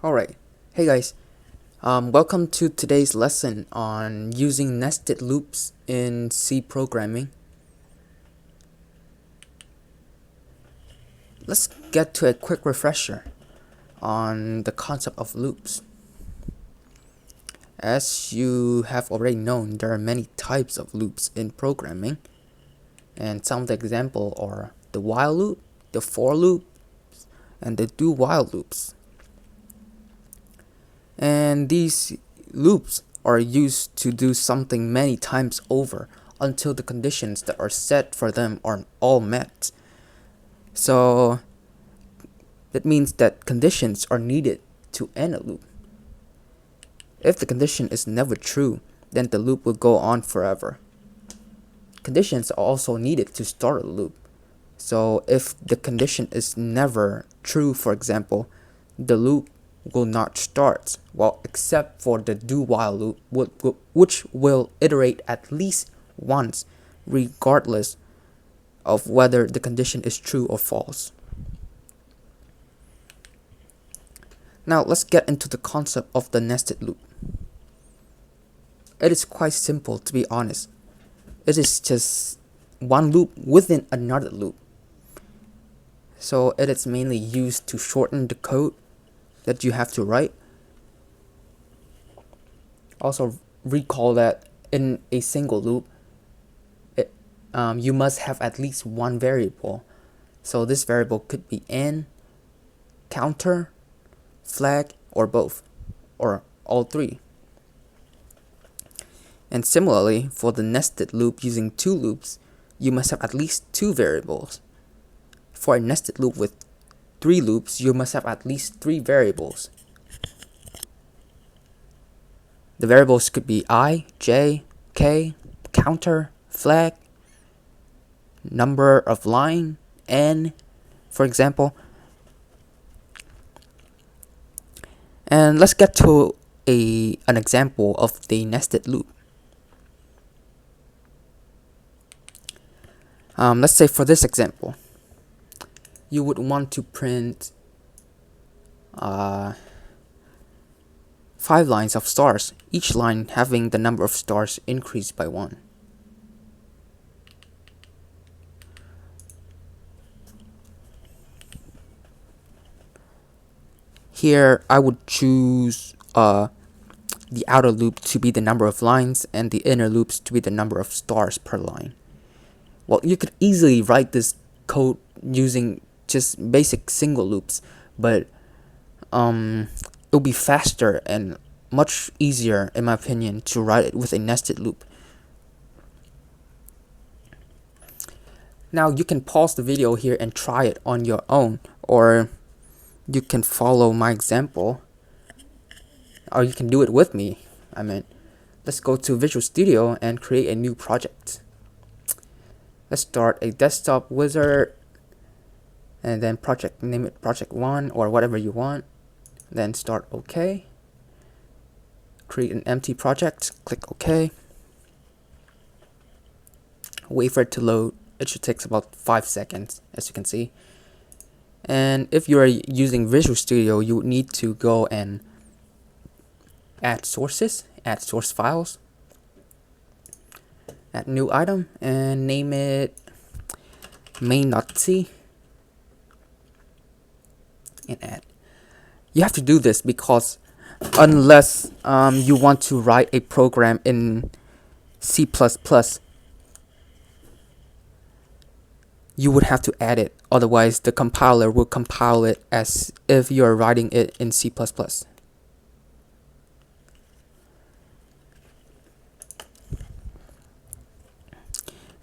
Alright, hey guys, welcome to today's lesson on using nested loops in C programming. Let's get to a quick refresher on the concept of loops. As you have already known, there are many types of loops in programming, and some of the examples are the while loop, the for loop, and the do while loops. And these loops are used to do something many times over until the conditions that are set for them are all met. So that means that conditions are needed to end a loop. If the condition is never true, then the loop will go on forever. Conditions are also needed to start a loop. So if the condition is never true, for example, the loop will not start, well, except for the do while loop, which will iterate at least once, regardless of whether the condition is true or false. Now let's get into the concept of the nested loop. It is quite simple, to be honest. It is just one loop within another loop. So it is mainly used to shorten the code that you have to write. Also recall that in a single loop, you must have at least one variable. So this variable could be n, counter, flag, or both, or all three. And similarly, for the nested loop using two loops, you must have at least two variables. For a nested loop with three loops, you must have at least three variables. The variables could be I, j, k, counter, flag, number of line, n, for example. And let's get to an example of the nested loop. Let's say for this example, you would want to print 5 lines of stars, each line having the number of stars increased by 1. Here I would choose the outer loop to be the number of lines and the inner loops to be the number of stars per line. Well, you could easily write this code using just basic single loops, but it'll be faster and much easier, in my opinion, to write it with a nested loop. Now you can pause the video here and try it on your own, or you can follow my example, or you can do it with me. Let's go to Visual Studio and create a new project. Let's start a desktop wizard, and then name it project 1 or whatever you want. Then start OK. Create an empty project, click OK. Wait for it to load. It should take about 5 seconds, as you can see. And if you are using Visual Studio, you would need to go and add sources, add source files, add new item, and name it main.c, and add. You have to do this because unless you want to write a program in C++, you would have to add it. Otherwise, the compiler will compile it as if you're writing it in C++.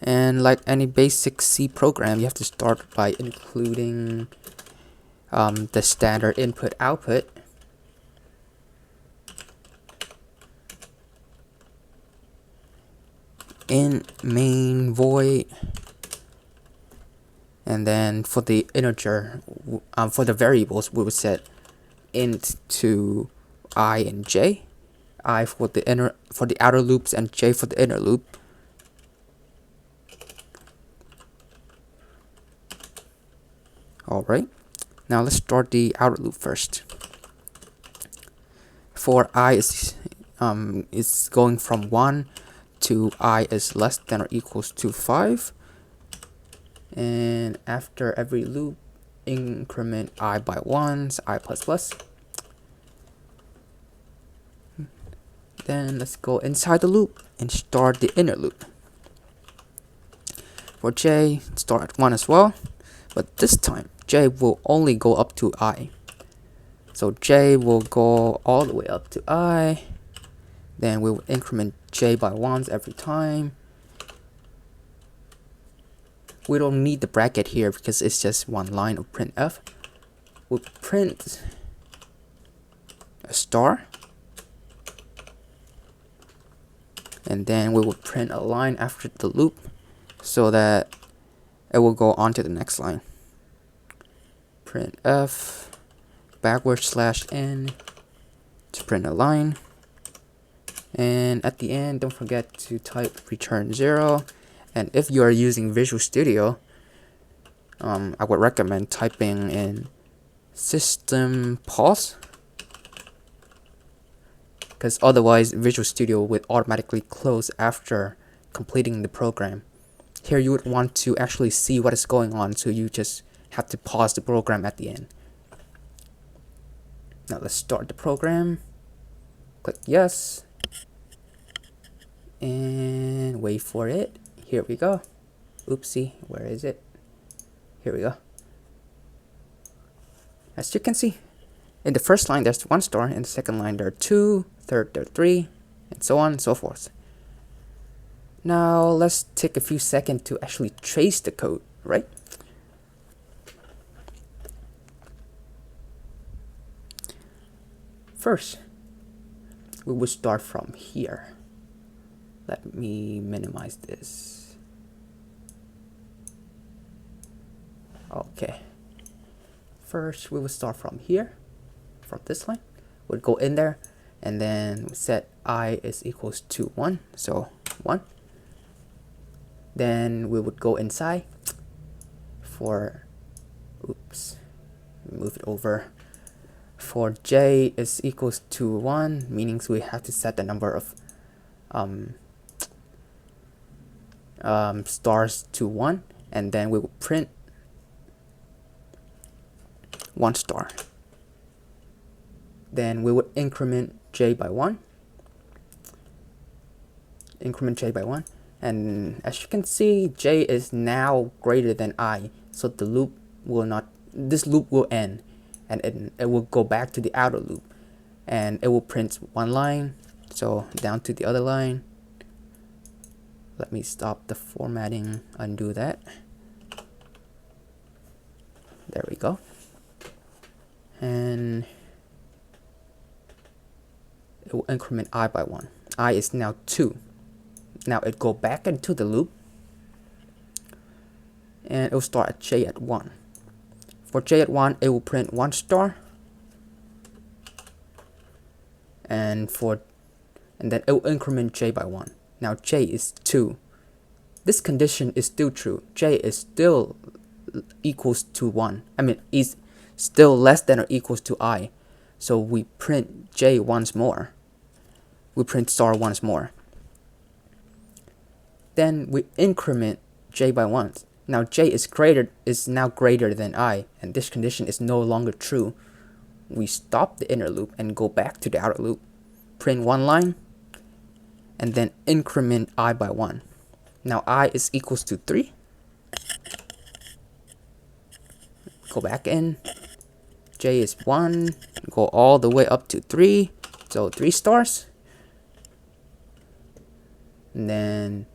And like any basic C program, you have to start by including the standard input-output. In main void, and then for the integer, for the variables, we would set int to I and j, I for the outer loops and j for the inner loop. Alright, now let's start the outer loop first. for I is going from 1 to I is less than or equals to 5, and after every loop increment I by 1s, I plus plus. Then let's go inside the loop and start the inner loop. For j, start at 1 as well, but this time j will only go up to I. So j will go all the way up to I, then we will increment j by 1s every time. We don't need the bracket here because it's just one line of printf. We'll print a star, and then we will print a line after the loop so that it will go on to the next line. Printf /n to print a line, and at the end don't forget to type return 0. And if you are using Visual Studio, I would recommend typing in system pause, because otherwise Visual Studio would automatically close after completing the program. Here you would want to actually see what is going on, so you just have to pause the program at the end. Now let's start the program. Click yes, and wait for it. Here we go. Oopsie, where is it? Here we go. As you can see, in the first line there's 1 star, in the second line there are 2, third there are 3, and so on and so forth. Now let's take a few seconds to actually trace the code, right? First, we will start from here. Let me minimize this. Okay. First, we will start from here, from this line. We'll go in there, and then set I is equals to 1, so 1. Then we would go inside for, oops, move it over. For j is equals to 1, meaning we have to set the number of stars to 1, and then we will print 1 star. Then we would increment j by 1. Increment j by 1. And as you can see, j is now greater than I. So the loop will not, this loop will end. And it will go back to the outer loop. And it will print 1 line. So down to the other line. Let me stop the formatting, undo that. There we go. And it will increment I by 1. I is now 2. Now it go back into the loop, and it will start at j at 1. For j at 1, it will print 1 star, and then it will increment j by 1. Now j is 2. This condition is still true. J is still equals to 1. I mean, is still less than or equals to I. So we print j once more. We print star once more. Then we increment j by 1. Now j is now greater than I, and this condition is no longer true. We stop the inner loop and go back to the outer loop. Print 1 line, and then increment I by 1. Now I is equals to 3. Go back in. J is 1. Go all the way up to 3. So 3 stars. And then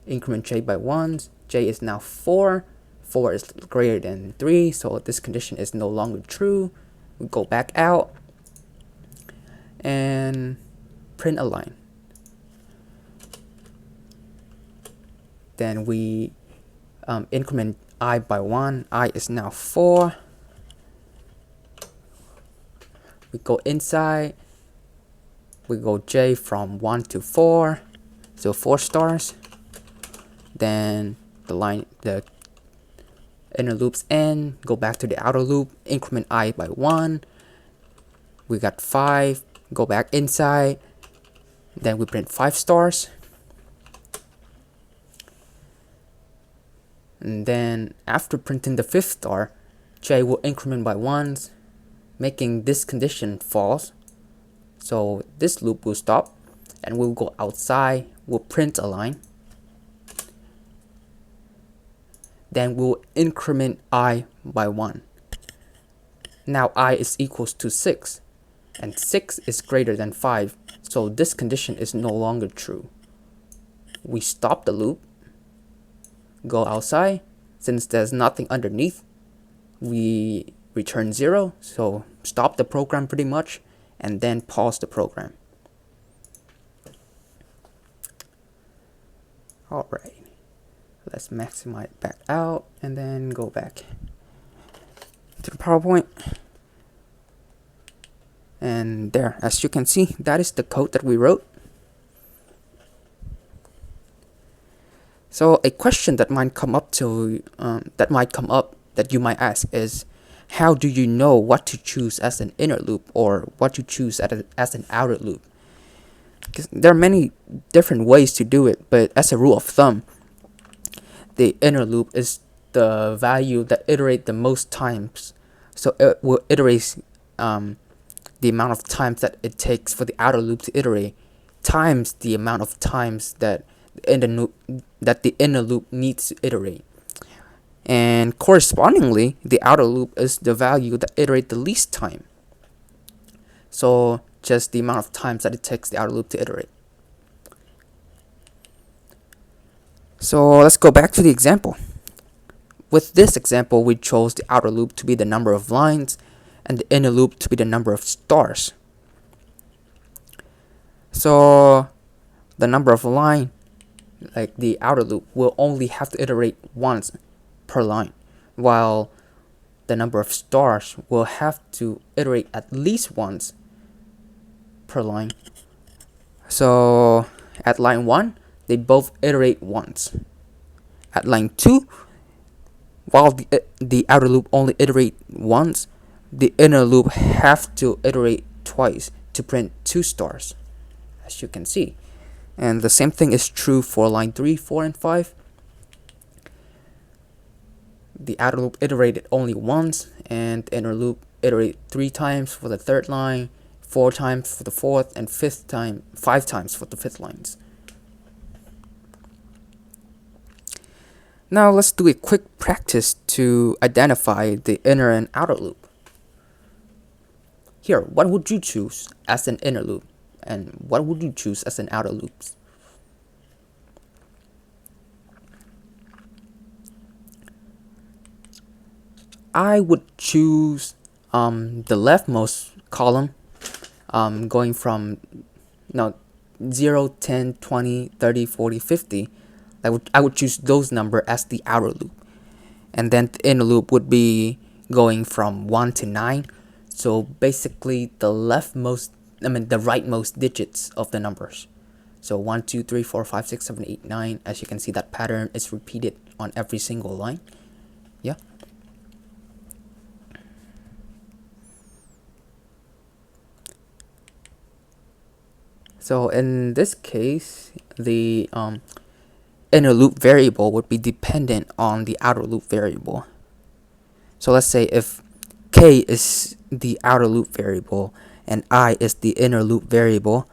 increment j by 1. J is now 4. 4 is greater than 3. So this condition is no longer true. We go back out and print a line. Then we increment I by 1. I is now 4. We go inside. We go j from 1 to 4. So 4 stars. Then the inner loops end. Go back to the outer loop. Increment I by 1. We got 5. Go back inside, then we print 5 stars. And then after printing the 5th star, j will increment by 1s, making this condition false. So this loop will stop, and we'll go outside, we'll print a line. Then we'll increment I by 1. Now I is equals to 6, and 6 is greater than 5, so this condition is no longer true. We stop the loop, go outside. Since there's nothing underneath, we return 0, so stop the program pretty much, and then pause the program. Alright, let's maximize it back out, and then go back to the PowerPoint. And there, as you can see, that is the code that we wrote. So a question that might come up that you might ask is, how do you know what to choose as an inner loop or what to choose as an outer loop? Because there are many different ways to do it, but as a rule of thumb, the inner loop is the value that iterate the most times. So it will iterate the amount of times that it takes for the outer loop to iterate times the amount of times that the inner loop needs to iterate. And correspondingly, the outer loop is the value that iterate the least time. So just the amount of times that it takes the outer loop to iterate. So let's go back to the example. With this example, we chose the outer loop to be the number of lines and the inner loop to be the number of stars. So the number of line, like the outer loop, will only have to iterate once per line, while the number of stars will have to iterate at least once per line. So at line 1, they both iterate once. At line 2, while the outer loop only iterate once, the inner loop have to iterate twice to print 2 stars, as you can see. And the same thing is true for line 3, 4, and 5. The outer loop iterated only once, and the inner loop iterated 3 times for the 3rd line, 4 times for the 4th, and 5 times for the 5th lines. Now let's do a quick practice to identify the inner and outer loop. Here, what would you choose as an inner loop? And what would you choose as an outer loop? I would choose the leftmost column, going from 0, 10, 20, 30, 40, 50. I would choose those numbers as the outer loop. And then the inner loop would be going from 1 to 9. So basically the rightmost digits of the numbers. So 1, 2, 3, 4, 5, 6, 7, 8, 9. As you can see, that pattern is repeated on every single line. Yeah. So in this case, the inner loop variable would be dependent on the outer loop variable. So let's say if k is the outer loop variable and I is the inner loop variable,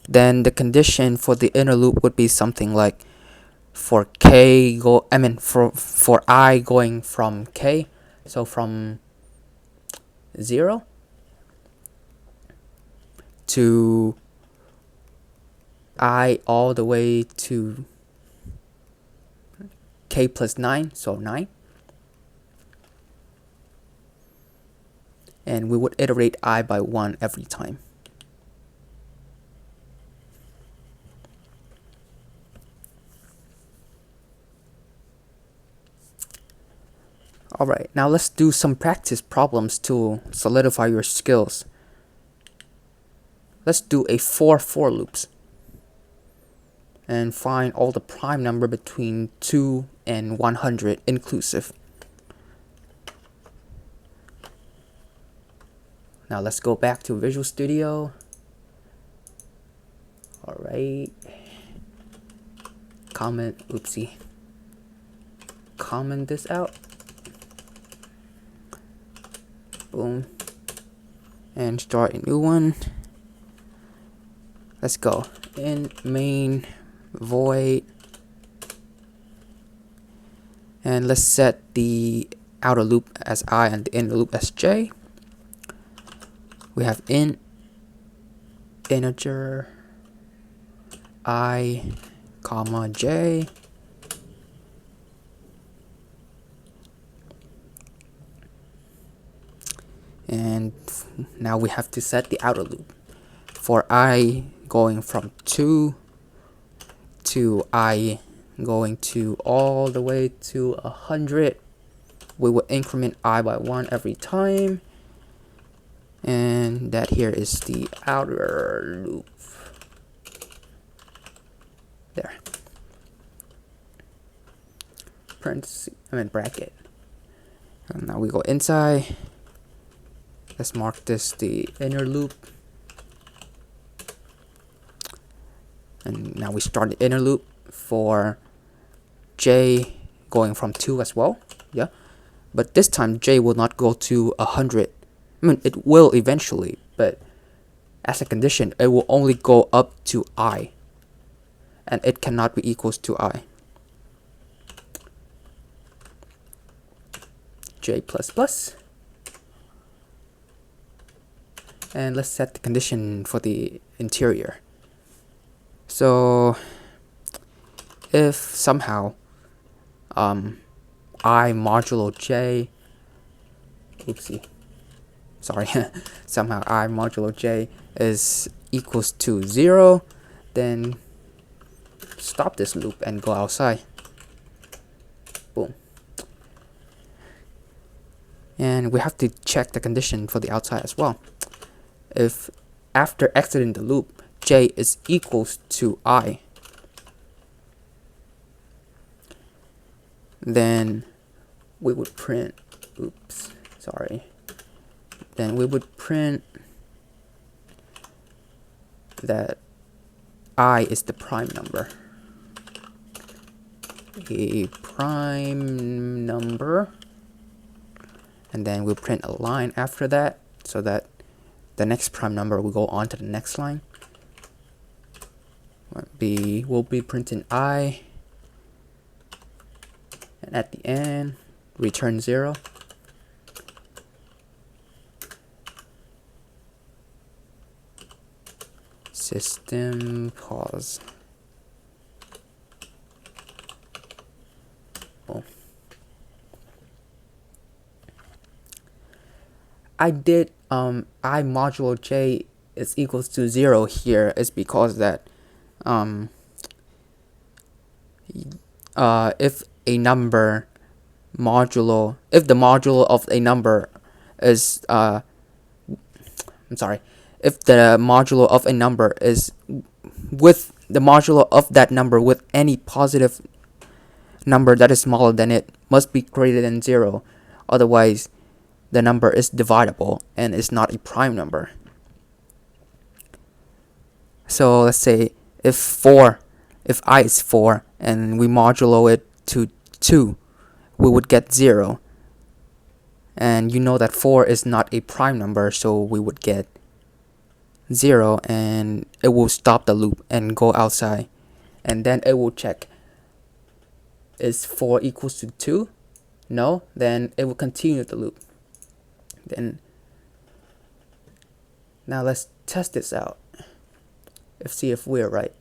then the condition for the inner loop would be something like for I going from k, so from 0 to I all the way to k plus 9, so 9. And we would iterate I by 1 every time. Alright, now let's do some practice problems to solidify your skills. Let's do a 4 for loops and find all the prime number between 2 and 100 inclusive. Now let's go back to Visual Studio I comment this out. Boom. And start a new one. Let's go. In main void. And let's set the outer loop as I and the inner loop as j. We have int integer I comma j. And now we have to set the outer loop for I going from 2 to I going to all the way to 100. We will increment I by 1 every time, and that here is the outer loop. There. Bracket. And now we go inside. Let's mark this the inner loop. And now we start the inner loop for j going from 2 as well. Yeah. But this time j will not go to 100. I mean, it will eventually, but as a condition, it will only go up to I. And it cannot be equals to I. J++. And let's set the condition for the interior. So if somehow I modulo j, somehow I modulo j is equals to 0, then stop this loop and go outside. Boom. And we have to check the condition for the outside as well. If after exiting the loop j is equals to I, then we would print then we would print that I is the prime number. A prime number, and then we'll print a line after that so that the next prime number will go on to the next line. We'll be printing I, and at the end return 0. System pause. Oh. I did I modulo j is equals to 0 here is because that if the modulo of a number is if the modulo of a number is with the modulo of that number with any positive number that is smaller than it must be greater than 0, otherwise the number is divisible and is not a prime number. So let's say if I is 4 and we modulo it to 2, we would get 0. And you know that 4 is not a prime number, so we would get 0, and it will stop the loop and go outside. And then it will check, is 4 equals to 2? No? Then it will continue the loop. Then now let's test this out. See if we're right.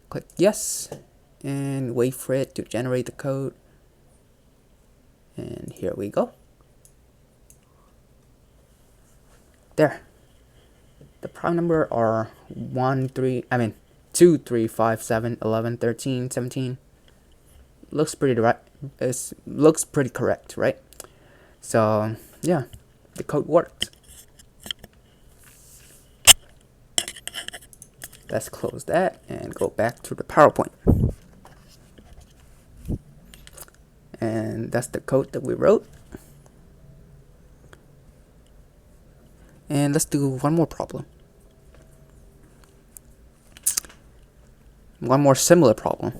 Click yes, and wait for it to generate the code. And here we go. There. The prime number are 2, 3, 5, 7, 11, 13, 17. Looks pretty right. It looks pretty correct, right? So yeah, the code worked. Let's close that and go back to the PowerPoint. And that's the code that we wrote. And let's do one more problem. one more similar problem.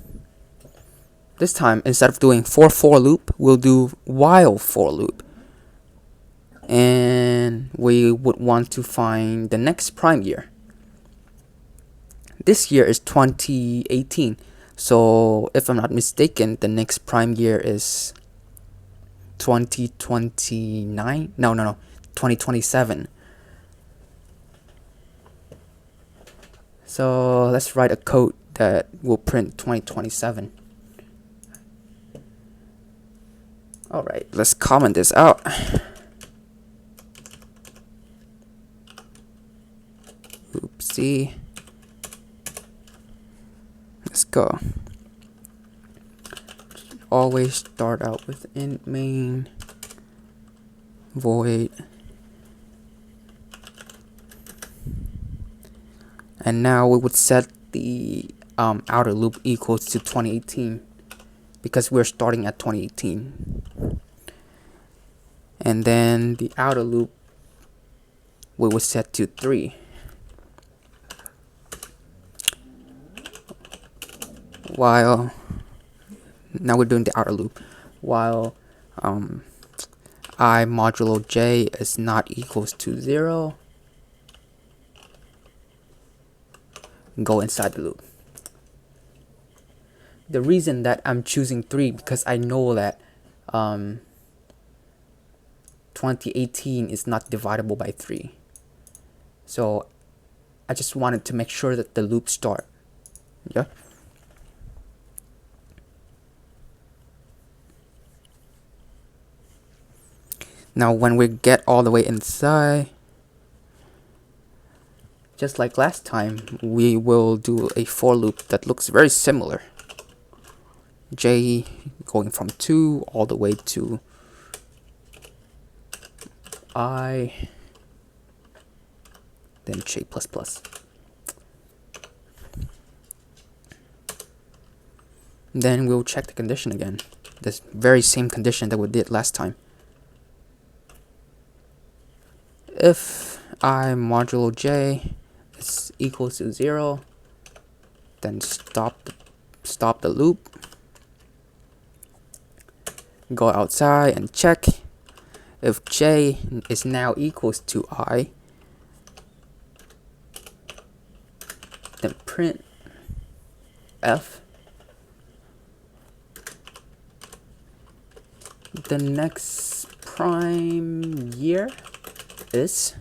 This time, instead of doing for loop, we'll do while for loop. And we would want to find the next prime year. This year is 2018. So if I'm not mistaken, the next prime year is 2029? No, 2027. So let's write a code that will print 2027. Alright, let's comment this out. Oopsie. Let's go. Always start out with int main void. And now we would set the outer loop equals to 2018 because we're starting at 2018. And then the outer loop we will set to 3. While now we're doing the outer loop, while I modulo j is not equals to 0, go inside the loop. The reason that I'm choosing 3 because I know that 2018 is not dividable by 3. So I just wanted to make sure that the loop start. Yeah. Now when we get all the way inside, just like last time, we will do a for loop that looks very similar. J going from 2 all the way to I, then J++. Then we'll check the condition again. This very same condition that we did last time. If I modulo j is equals to 0, then stop the loop. Go outside and check. If j is now equals to I, then print f. The next prime year is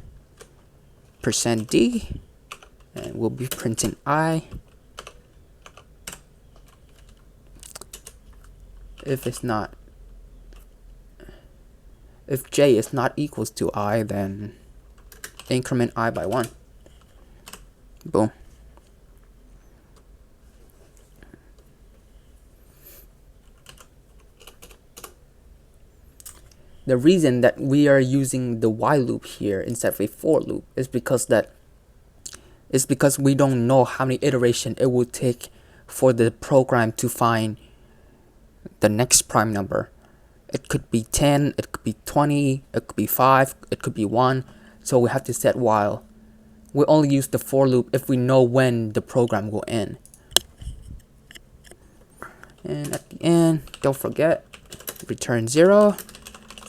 %d, and we'll be printing I. If j is not equals to I, then increment I by 1. Boom. The reason that we are using the while loop here instead of a for loop is because we don't know how many iterations it will take for the program to find the next prime number. It could be 10, it could be 20, it could be 5, it could be 1. So we have to set while. We only use the for loop if we know when the program will end. And at the end, don't forget, return 0.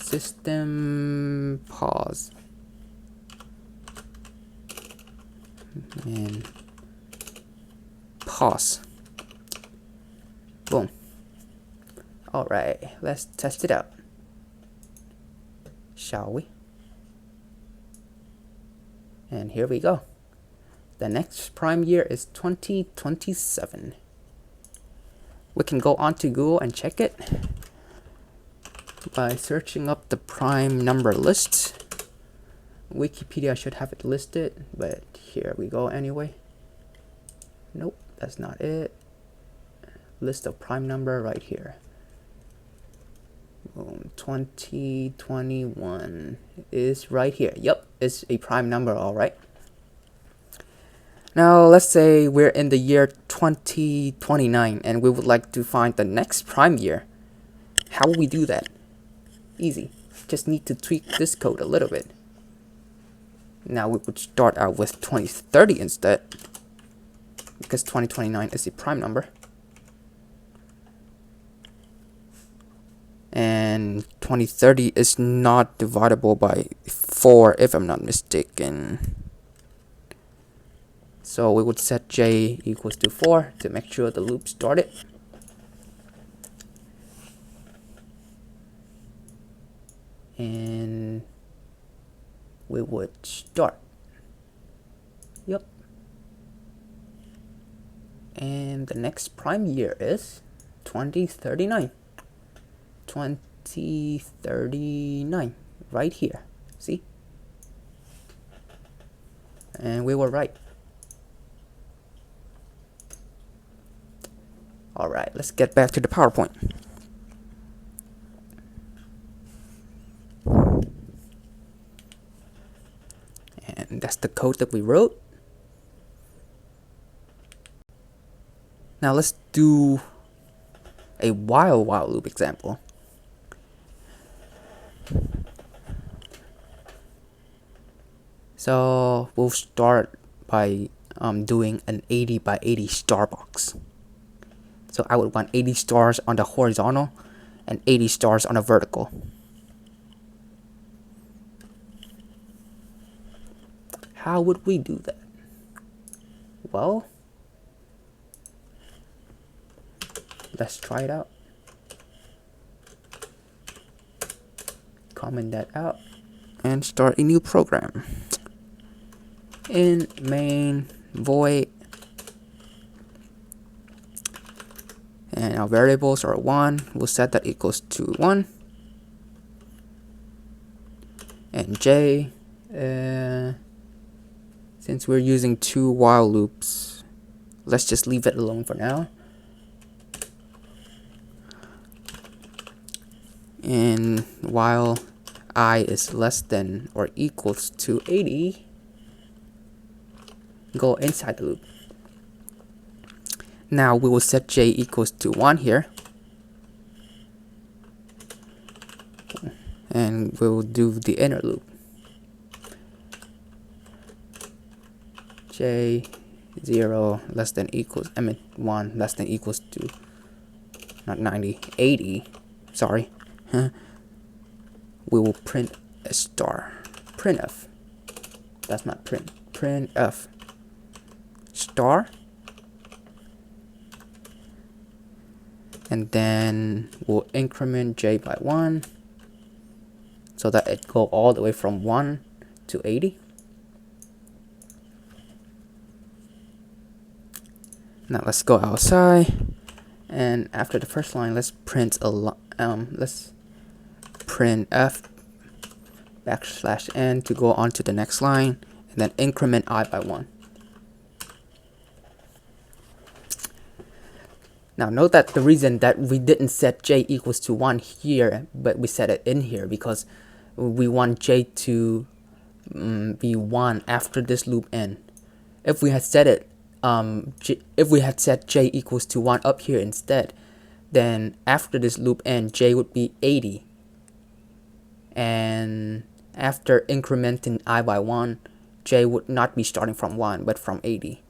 System pause and pause. Boom. Alright, let's test it out, shall we? And here we go. The next prime year is 2027. We can go on to Google and check it by searching up the prime number list. Wikipedia should have it listed, but here we go anyway. Nope, that's not it. List of prime number right here. 2021 is right here. Yep, it's a prime number, all right. Now let's say we're in the year 2029 and we would like to find the next prime year. How will we do that? Easy. Just need to tweak this code a little bit. Now we would start out with 2030 instead. because 2029 is a prime number. And 2030 is not divisible by 4 if I'm not mistaken. So we would set j equals to 4 to make sure the loop started. And we would start. Yep. And the next prime year is 2039. 2039 right here. See? And we were right. Alright, let's get back to the PowerPoint. And that's the code that we wrote. Now let's do a while loop example. So we'll start by doing an 80 by 80 star box. So I would want 80 stars on the horizontal and 80 stars on the vertical. How would we do that? Well, let's try it out. Comment that out and start a new program. In main void, and our variables are 1. We'll set that equals to 1. And j, since we're using 2 while loops, let's just leave it alone for now. And while I is less than or equals to 80, go inside the loop. Now we will set j equals to 1 here. And we will do the inner loop. J 0 less than equals, 1 less than equals to, not 90, 80, sorry. We will print a star. Printf. That's not print. Printf. Star. And then we'll increment j by 1 so that it go all the way from 1 to 80. Now let's go outside, and after the first line, let's print let's print f \n to go on to the next line, and then increment I by 1. Now note that the reason that we didn't set j equals to 1 here, but we set it in here because we want j to be 1 after this loop end. If we had set it if we had set j equals to 1 up here instead, then after this loop end, j would be 80. And after incrementing I by 1, j would not be starting from 1, but from 80.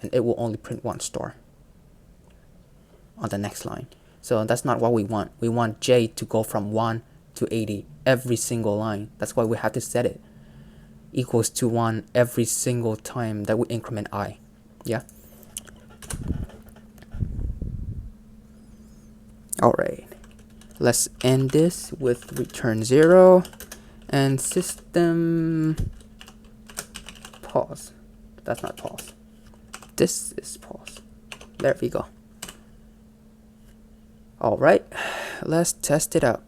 And it will only print 1 star on the next line. So that's not what we want. We want j to go from 1 to 80 every single line. That's why we have to set it equals to 1 every single time that we increment I. Yeah. Alright. Let's end this with return 0 and system pause. That's not pause. This is pause. There we go. Alright. Let's test it out.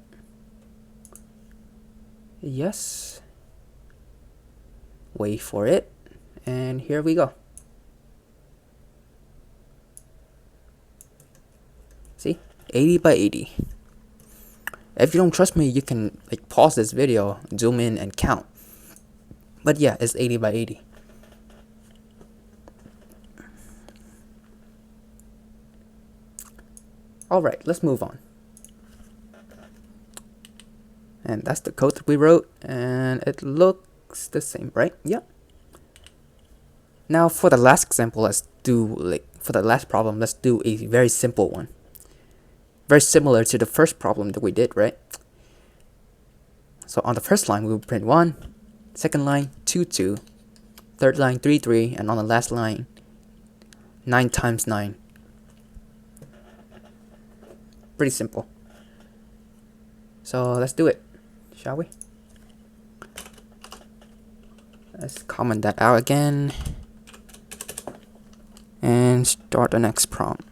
Yes. Wait for it, and here we go. See, 80 by 80. If you don't trust me, you can pause this video, zoom in, and count. But yeah, it's 80 by 80. Alright, let's move on. And that's the code that we wrote, and it looks the same, right? Yep. Now for the last example, for the last problem, let's do a very simple one. Very similar to the first problem that we did, right? So on the first line, we will print 1, second line 2, 2, third line 3, 3, and on the last line 9 times 9. Pretty simple. So let's do it, shall we? Let's comment that out again and start the next prompt.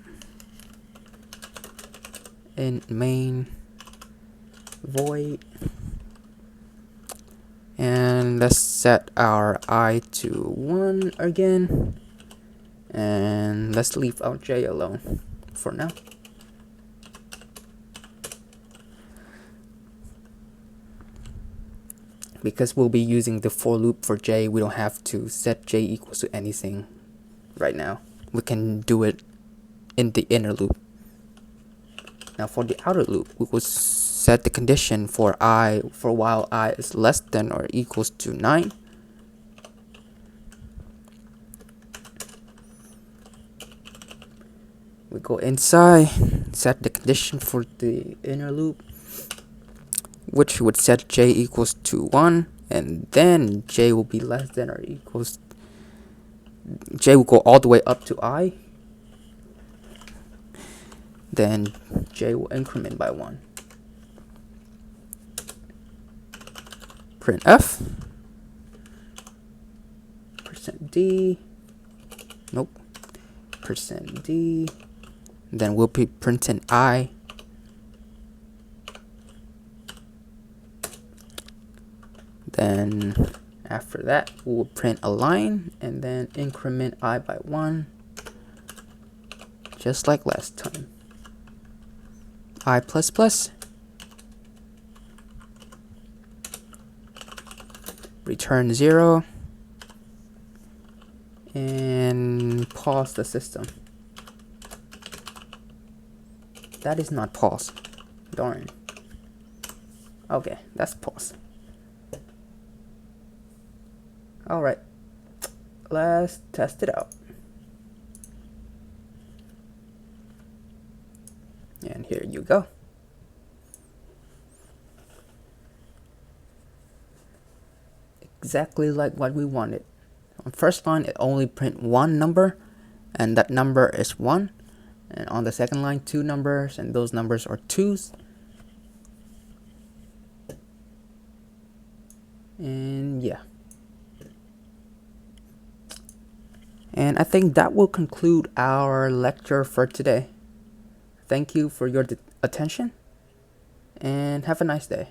In main void, and let's set our I to 1 again, and let's leave out J alone for now. Because we'll be using the for loop for J, we don't have to set J equals to anything right now. We can do it in the inner loop. Now for the outer loop, we will set the condition for while I is less than or equals to 9. We go inside, set the condition for the inner loop, which would set J equals to 1, and then J will be less than or equals, J will go all the way up to I. Then J will increment by 1. Printf %d, nope, %d, then we'll be printing I, then after that we'll print a line and then increment I by 1, just like last time. I++, return 0, and pause the system. That is not pause. Darn. Okay, that's pause. Alright, let's test it out. And here you go. Exactly like what we wanted. On first line, it only print 1 number, and that number is 1. And on the second line, 2 numbers, and those numbers are 2s. And yeah. And I think that will conclude our lecture for today. Thank you for your attention, and have a nice day.